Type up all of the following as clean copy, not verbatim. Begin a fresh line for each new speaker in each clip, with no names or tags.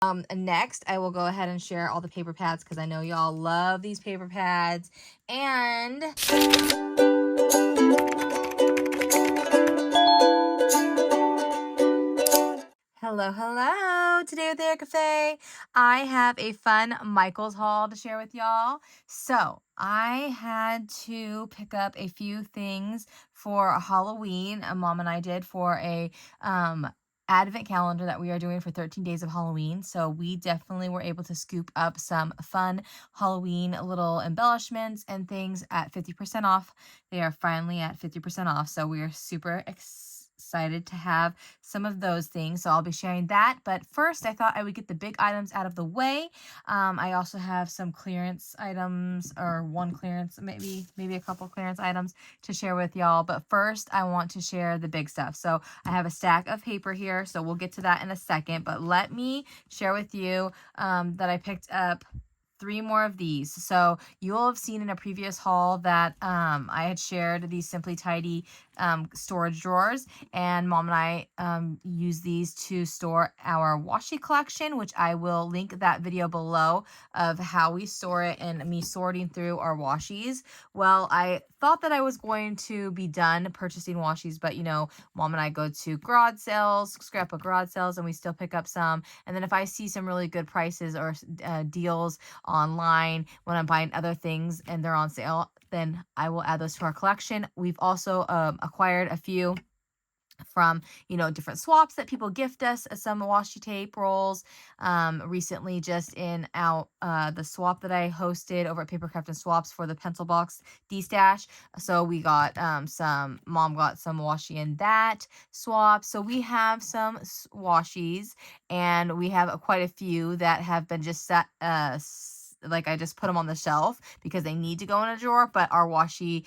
Next, I will go ahead and share all the paper pads because I know y'all love these paper pads. And hello, hello. Today with Erica Faye, I have a fun Michael's haul to share with y'all. So I had to pick up a few things for Halloween. Mom and I did for a advent calendar that we are doing for 13 days of Halloween. So we definitely were able to scoop up some fun Halloween little embellishments and things at 50% off. They are finally at 50% off. So we are super excited to have some of those things. So I'll be sharing that. But first, I thought I would get the big items out of the way. I also have some clearance items, or one clearance, maybe a couple clearance items to share with y'all. But first, I want to share the big stuff. So I have a stack of paper here, so we'll get to that in a second. But let me share with you that I picked up 3 more of these. So you'll have seen in a previous haul that I had shared these Simply Tidy storage drawers, and Mom and I use these to store our washi collection, which I will link that video below of how we store it and me sorting through our washies. Well, I thought that I was going to be done purchasing washies, but Mom and I go to garage sales, scrapbook garage sales, and we still pick up some. And then if I see some really good prices or deals online when I'm buying other things and they're on sale, then I will add those to our collection. We've also acquired a few from different swaps that people gift us, some washi tape rolls recently, just in out the swap that I hosted over at Papercraft and Swaps for the pencil box D-stash. So we got mom got some washi in that swap, so we have some washies, and we have quite a few that have been just set like I just put them on the shelf because they need to go in a drawer. But our washi,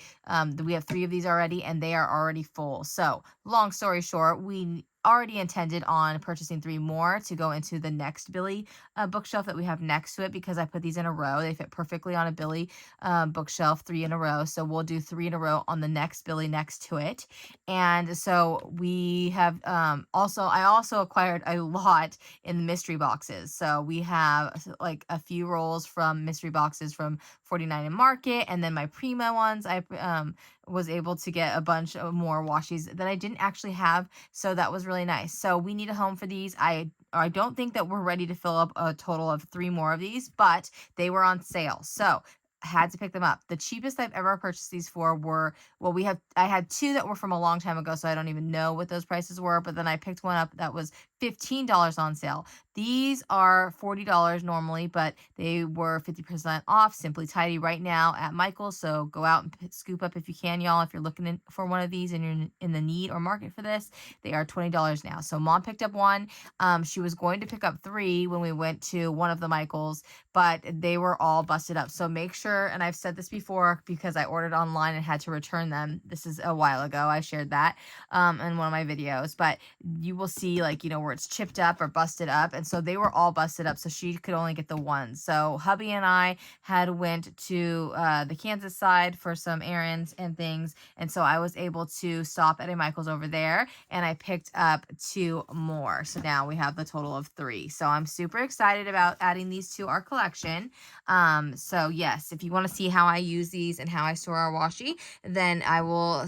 we have 3 of these already, and they are already full. So long story short, we already intended on purchasing 3 more to go into the next Billy bookshelf that we have next to it, because I put these in a row. They fit perfectly on a Billy bookshelf, 3 in a row. So we'll do 3 in a row on the next Billy next to it. And so we have I also acquired a lot in the mystery boxes. So we have like a few rolls from mystery boxes from 49 and Market, and then my Prima ones. I was able to get a bunch of more washies that I didn't actually have, so that was really nice. So we need a home for these. I don't think that we're ready to fill up a total of 3 more of these, but they were on sale, so I had to pick them up. The cheapest I've ever purchased these for were, well, I had 2 that were from a long time ago, so I don't even know what those prices were, but then I picked one up that was $15 on sale. These are $40 normally, but they were 50% off, Simply Tidy right now at Michael's. So go out and scoop up if you can, y'all. If you're looking for one of these and you're in the need or market for this, they are $20 now. So mom picked up one. She was going to pick up 3 when we went to one of the Michael's, but they were all busted up. So make sure, and I've said this before because I ordered online and had to return them. This is a while ago. I shared that in one of my videos, but you will see, like, where it's chipped up or busted up. And so they were all busted up, so she could only get the one. So hubby and I had went to the Kansas side for some errands and things, and so I was able to stop at a Michael's over there, and I picked up 2 more. So now we have the total of 3. So I'm super excited about adding these to our collection. So yes, if you want to see how I use these and how I store our washi, then I will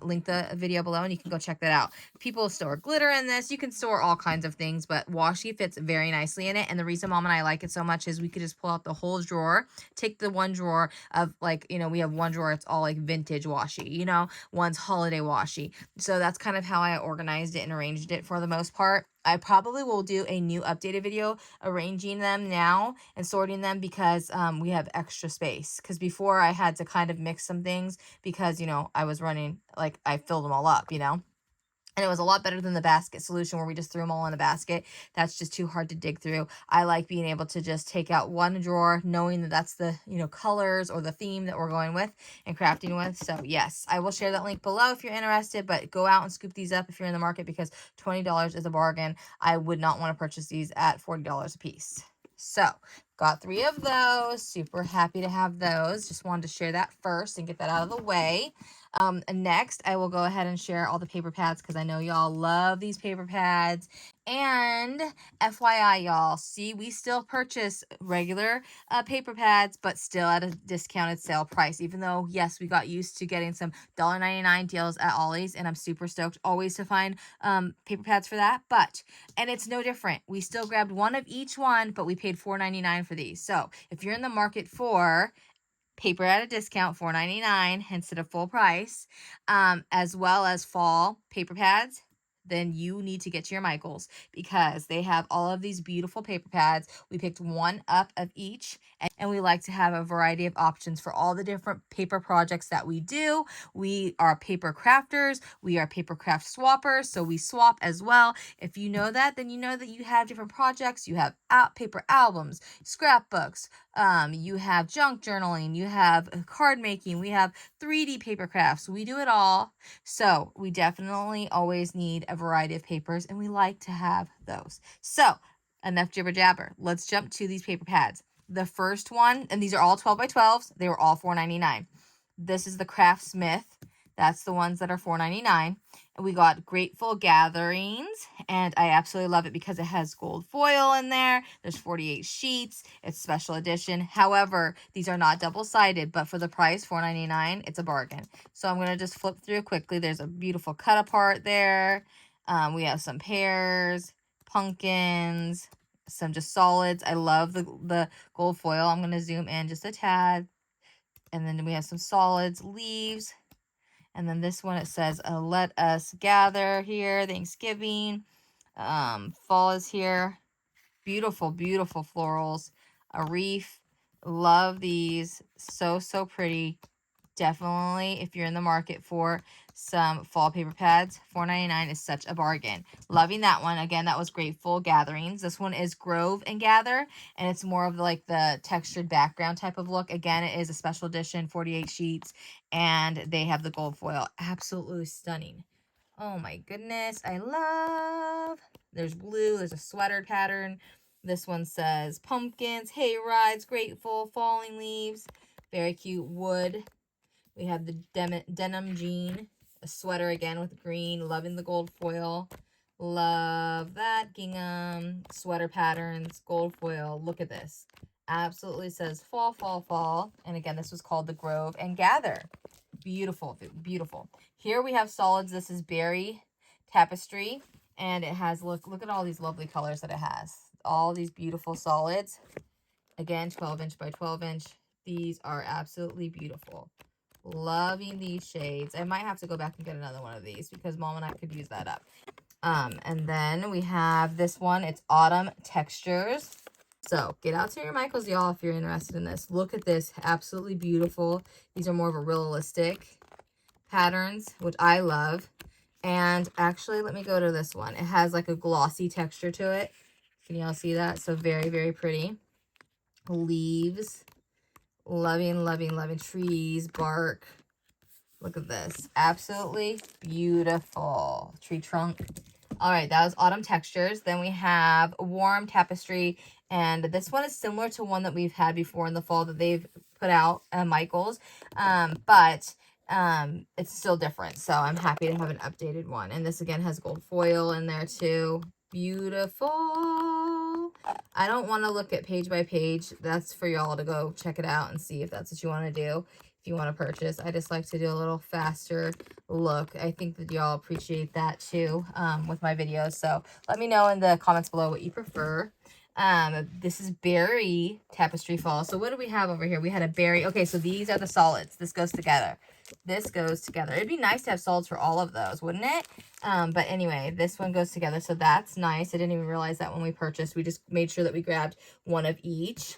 link the video below, and you can go check that out. People store glitter in this. You can store all kinds of things, but washi fits very nicely in it. And the reason mom and I like it so much is we could just pull out the whole drawer, take the one drawer of, like, we have one drawer, it's all like vintage washi, one's holiday washi. So that's kind of how I organized it and arranged it for the most part. I probably will do a new updated video arranging them now and sorting them, because we have extra space. Because before I had to kind of mix some things because, I was running, like, I filled them all up, and it was a lot better than the basket solution where we just threw them all in a basket. That's just too hard to dig through. I like being able to just take out one drawer, knowing that that's the, colors or the theme that we're going with and crafting with. So yes, I will share that link below if you're interested, but go out and scoop these up if you're in the market, because $20 is a bargain. I would not want to purchase these at $40 a piece. So got 3 of those. Super happy to have those. Just wanted to share that first and get that out of the way. Next, I will go ahead and share all the paper pads because I know y'all love these paper pads. And FYI, y'all, see, we still purchase regular paper pads, but still at a discounted sale price. Even though, yes, we got used to getting some $1.99 deals at Ollie's, and I'm super stoked always to find paper pads for that. And it's no different. We still grabbed one of each one, but we paid $4.99 for these. So if you're in the market for paper at a discount, $4.99 instead of full price, as well as fall paper pads, then you need to get to your Michaels because they have all of these beautiful paper pads. We picked one up of each, and we like to have a variety of options for all the different paper projects that we do. We are paper crafters, we are paper craft swappers, so we swap as well. If you know that, then you know that you have different projects. You have paper albums, scrapbooks, you have junk journaling, you have card making, we have 3D paper crafts. We do it all. So we definitely always need a variety of papers, and we like to have those. So enough jibber jabber. Let's jump to these paper pads. The first one, and these are all 12 by 12s. They were all $4.99. This is the Craftsmith. That's the ones that are $4.99. And we got Grateful Gatherings, and I absolutely love it because it has gold foil in there. There's 48 sheets. It's special edition. However, these are not double-sided, but for the price, $4.99, it's a bargain. So I'm going to just flip through quickly. There's a beautiful cut apart there. We have some pears, pumpkins, some just solids. I love the gold foil. I'm going to zoom in just a tad. And then we have some solids, leaves. And then this one, it says, let us gather here, Thanksgiving. Fall is here. Beautiful, beautiful florals. A wreath. Love these. So, so pretty. Definitely, if you're in the market for some fall paper pads, $4.99 is such a bargain. Loving that one. Again, that was Grateful Gatherings. This one is Grove and Gather, and it's more of like the textured background type of look. Again, it is a special edition, 48 sheets, and they have the gold foil. Absolutely stunning. Oh my goodness, I love. There's blue, there's a sweater pattern. This one says pumpkins, hay rides, grateful, falling leaves. Very cute wood. We have the denim jean, a sweater again with green, loving the gold foil. Love that gingham, sweater patterns, gold foil. Look at this. Absolutely says fall, fall, fall. And again, this was called the Grove and Gather. Beautiful, beautiful. Here we have solids. This is berry tapestry. And it has, look at all these lovely colors that it has. All these beautiful solids. Again, 12-inch by 12-inch. These are absolutely beautiful. Loving these shades. I might have to go back and get another one of these because Mom and I could use that up. And then we have this one. It's Autumn Textures. So get out to your Michaels, y'all, if you're interested in this. Look at this. Absolutely beautiful. These are more of a realistic patterns, which I love. And actually, let me go to this one. It has like a glossy texture to it. Can y'all see that? So very, very pretty. Leaves. Loving, loving, loving. Trees, bark. Look at this. Absolutely beautiful. Tree trunk. All right, that was Autumn Textures. Then we have Warm Tapestry. And this one is similar to one that we've had before in the fall that they've put out at Michael's. But it's still different. So I'm happy to have an updated one. And this again has gold foil in there too. Beautiful. I don't want to look at page by page. That's for y'all to go check it out and see if that's what you want to do. If you want to purchase, I just like to do a little faster look. I think that y'all appreciate that too with my videos. So let me know in the comments below what you prefer. This is berry tapestry fall. So what do we have over here? We had a berry. Okay, so these are the solids. This goes together. This goes together. It'd be nice to have solids for all of those, wouldn't it? But anyway, this one goes together. So that's nice. I didn't even realize that when we purchased. We just made sure that we grabbed one of each.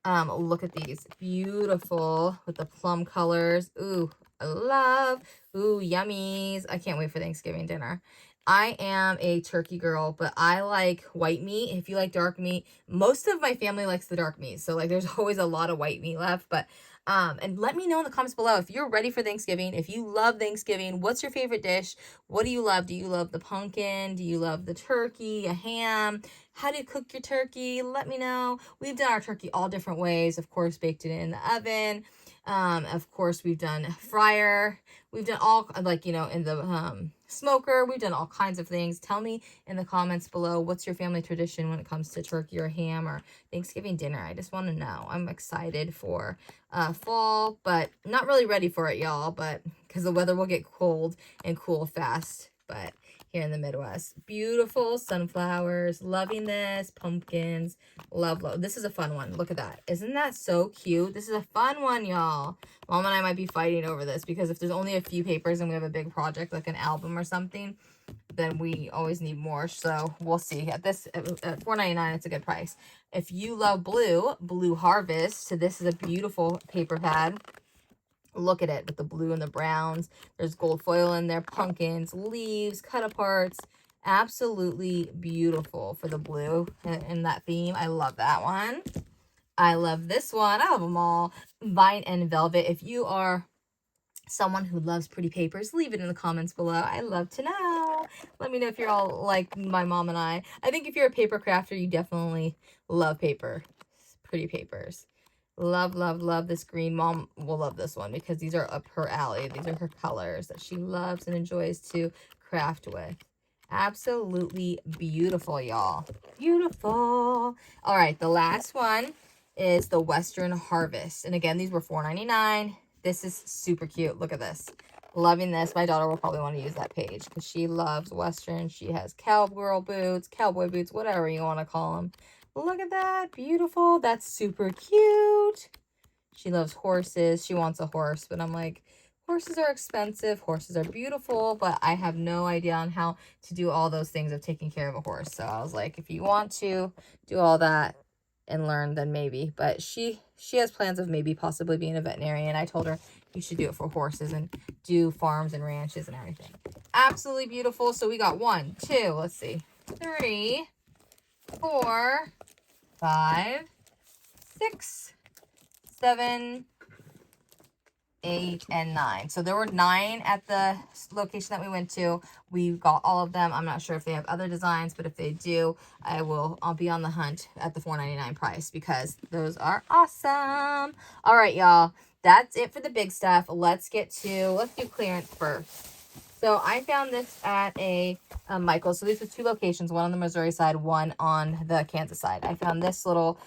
Look at these. Beautiful with the plum colors. Ooh, I love. Ooh, yummies. I can't wait for Thanksgiving dinner. I am a turkey girl, but I like white meat. If you like dark meat, most of my family likes the dark meat. So like there's always a lot of white meat left, but and let me know in the comments below if you're ready for Thanksgiving, if you love Thanksgiving, what's your favorite dish? What do you love? Do you love the pumpkin? Do you love the turkey, a ham? How do you cook your turkey? Let me know. We've done our turkey all different ways. Of course, baked it in the oven. Of course, we've done fryer. We've done all, like, you know, in the smoker. We've done all kinds of things. Tell me in the comments below, what's your family tradition when it comes to turkey or ham or Thanksgiving dinner? I just want to know. I'm excited for fall, but not really ready for it, y'all, but because the weather will get cold and cool fast. But here in the Midwest, beautiful sunflowers, loving this, pumpkins, love. This is a fun one. Look at that. Isn't that so cute? This is a fun one, y'all. Mom and I might be fighting over this because if there's only a few papers and we have a big project like an album or something, then we always need more. So we'll see. At this, at $4.99, it's a good price. If you love Blue Harvest, so this is a beautiful paper pad. Look at it with the blue and the browns. There's gold foil in there, pumpkins, leaves, cut aparts. Absolutely beautiful for the blue in that theme. I love that one. I love this one. I love them all. Vine and Velvet. If you are someone who loves pretty papers, leave it in the comments below. I love to know. Let me know if you're all like my mom and I. I think if you're a paper crafter, you definitely love paper. Pretty papers. Love, love, love this green. Mom will love this one because these are up her alley. These are her colors that she loves and enjoys to craft with. Absolutely beautiful, y'all. Beautiful. All right, the last one is the Western Harvest. And again, these were $4.99. This is super cute. Look at this. Loving this. My daughter will probably want to use that page because she loves Western. She has cowboy boots, whatever you want to call them. Look at that. Beautiful. That's super cute. She loves horses. She wants a horse, but I'm like, horses are expensive. Horses are beautiful, but I have no idea on how to do all those things of taking care of a horse. So I was like, if you want to do all that and learn, then maybe. But she has plans of maybe possibly being a veterinarian. I told her you should do it for horses and do farms and ranches and everything. Absolutely beautiful. So we got 1, 2, let's see, 3, 4, 5, 6, 7, 8, and 9. So there were 9 at the location that we went to. We got all of them. I'm not sure if they have other designs, but if they do, I'll be on the hunt at the $4.99 price because those are awesome. All right, y'all. That's it for the big stuff. Let's do clearance first. So I found this at a Michael's. So these are 2 locations, one on the Missouri side, one on the Kansas side. I found this little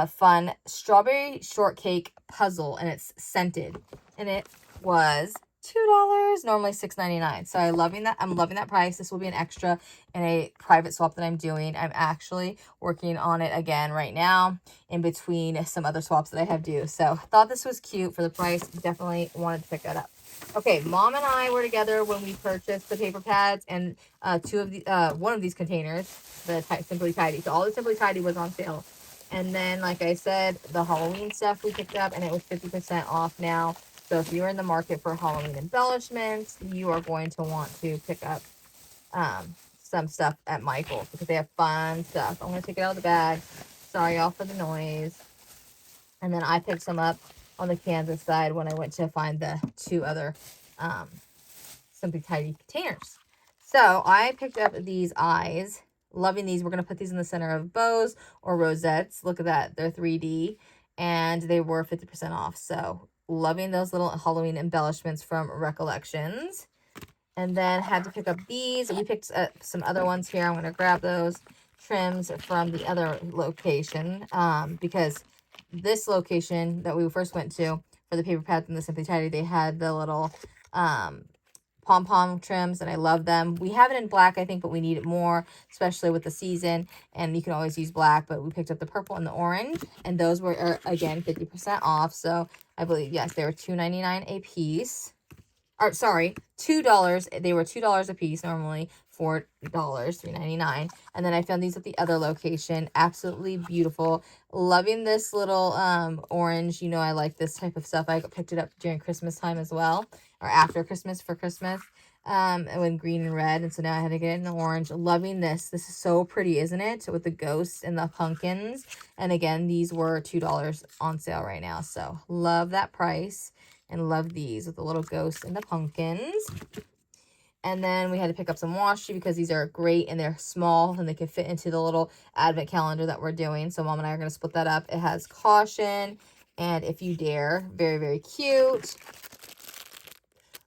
fun strawberry shortcake puzzle, and it's scented. And it was $2, normally $6.99. So I'm loving that price. This will be an extra in a private swap that I'm doing. I'm actually working on it again right now in between some other swaps that I have due. So thought this was cute for the price. Definitely wanted to pick that up. Okay, Mom and I were together when we purchased the paper pads and one of these containers, the Simply Tidy. So all the Simply Tidy was on sale. And then, like I said, the Halloween stuff we picked up, and it was 50% off now. So if you're in the market for Halloween embellishments, you are going to want to pick up some stuff at Michael's because they have fun stuff. I'm going to take it out of the bag. Sorry, y'all, for the noise. And then I picked some up on the Kansas side when I went to find the 2 other Simply Tidy containers. So I picked up these eyes. Loving these. We're going to put these in the center of bows or rosettes. Look at that. They're 3D. And they were 50% off. So loving those little Halloween embellishments from Recollections. And then had to pick up these. We picked up some other ones here. I'm going to grab those trims from the other location because this location that we first went to for the paper pads and the Simply Tidy, they had the little pom-pom trims, and I love them. We have it in black, I think, but we need it more, especially with the season, and you can always use black, but we picked up the purple and the orange, and those were, again, 50% off, so I believe, yes, they were $2.99 a piece. Or, sorry, $2. They were $2 a piece, normally $4, $3.99. And then I found these at the other location. Absolutely beautiful. Loving this little orange. You know, I like this type of stuff. I picked it up during Christmas time as well, or after Christmas for Christmas. With green and red, and so now I had to get it in the orange. Loving this. This is so pretty, isn't it? With the ghosts and the pumpkins. And again, these were $2 on sale right now, so love that price. And love these with the little ghosts and the pumpkins. And then we had to pick up some washi because these are great and they're small and they can fit into the little advent calendar that we're doing. So Mom and I are going to split that up. It has caution, And If You Dare, very, very cute.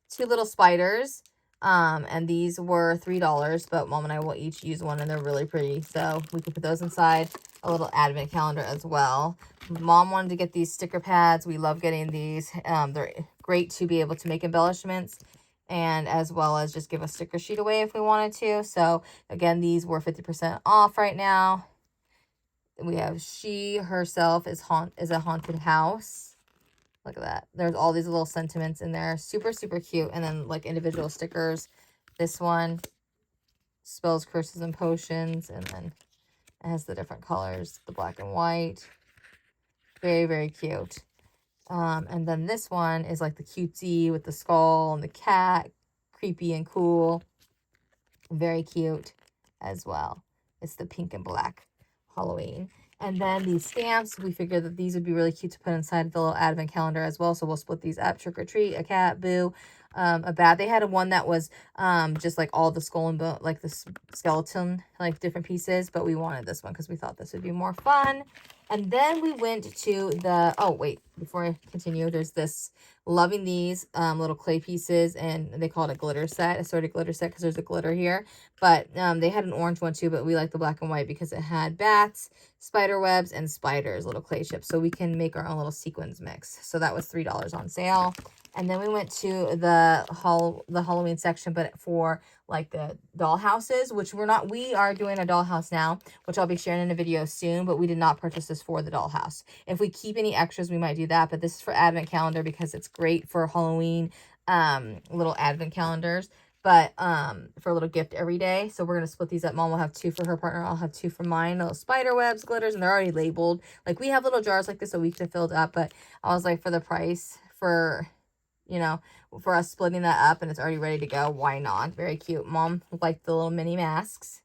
Two little spiders. And these were $3, but Mom and I will each use one, and they're really pretty. So we can put those inside a little advent calendar as well. Mom wanted to get these sticker pads. We love getting these. They're great to be able to make embellishments, and as well as just give a sticker sheet away if we wanted to. So again, these were 50% off right now. We have She Herself is a Haunted House. Look at that. There's all these little sentiments in there. Super, super cute. And then like individual stickers. This one, Spells, Curses, and Potions. And then it has the different colors, the black and white. Very, very cute. And then this one is like the cutesy with the skull and the cat. Creepy and cool. Very cute as well. It's the pink and black Halloween. And then these stamps, we figured that these would be really cute to put inside the little advent calendar as well. So we'll split these up. Trick or treat, a cat, boo, a bat. They had one that was just like all the skull and bone, like the skeleton, like different pieces. But we wanted this one because we thought this would be more fun. And then we went to the, oh, wait, before I continue, there's this, loving these little clay pieces, and they call it a glitter set, assorted glitter set, because there's a glitter here. But they had an orange one too, but we like the black and white because it had bats, spider webs, and spiders, little clay chips. So we can make our own little sequins mix. So that was $3 on sale. And then we went to the Halloween section, but for like the doll houses, which we are doing a dollhouse now, which I'll be sharing in a video soon, but we did not purchase this for the dollhouse. If we keep any extras, we might do that, but this is for advent calendar because it's great for Halloween, little advent calendars, but for a little gift every day. So we're going to split these up. Mom will have two for her partner. I'll have two for mine. Little spider webs, glitters, and they're already labeled. Like we have little jars like this so we can fill it up, but I was like, for the price, for, you know, for us splitting that up and it's already ready to go, why not? Very cute. Mom liked the little mini masks.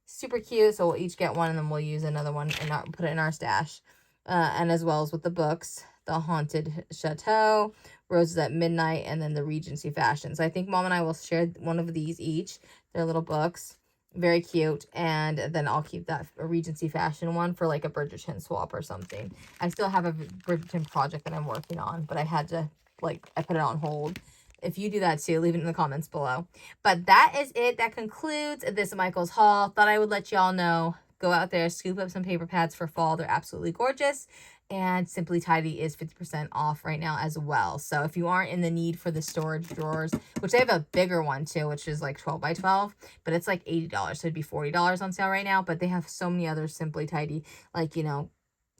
Super cute. So we'll each get one and then we'll use another one and put it in our stash. And as well as with the books, the Haunted Chateau, Roses at Midnight, and then the Regency Fashion. So I think Mom and I will share one of these each. They're little books. Very cute. And then I'll keep that Regency Fashion one for like a Bridgerton swap or something. I still have a Bridgerton project that I'm working on, but I had to, I put it on hold. If you do that too, leave it in the comments below. But that is it. That concludes this Michael's haul. Thought I would let y'all know. Go out there, scoop up some paper pads for fall. They're absolutely gorgeous. And Simply Tidy is 50% off right now as well. So if you aren't in the need for the storage drawers, which they have a bigger one too, which is like 12 by 12, but it's like $80. So it'd be $40 on sale right now. But they have so many other Simply Tidy, like, you know,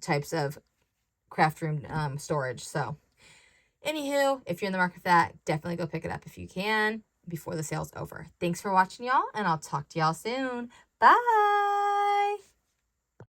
types of craft room storage. So anywho, if you're in the market for that, definitely go pick it up if you can before the sale's over. Thanks for watching, y'all, and I'll talk to y'all soon. Bye!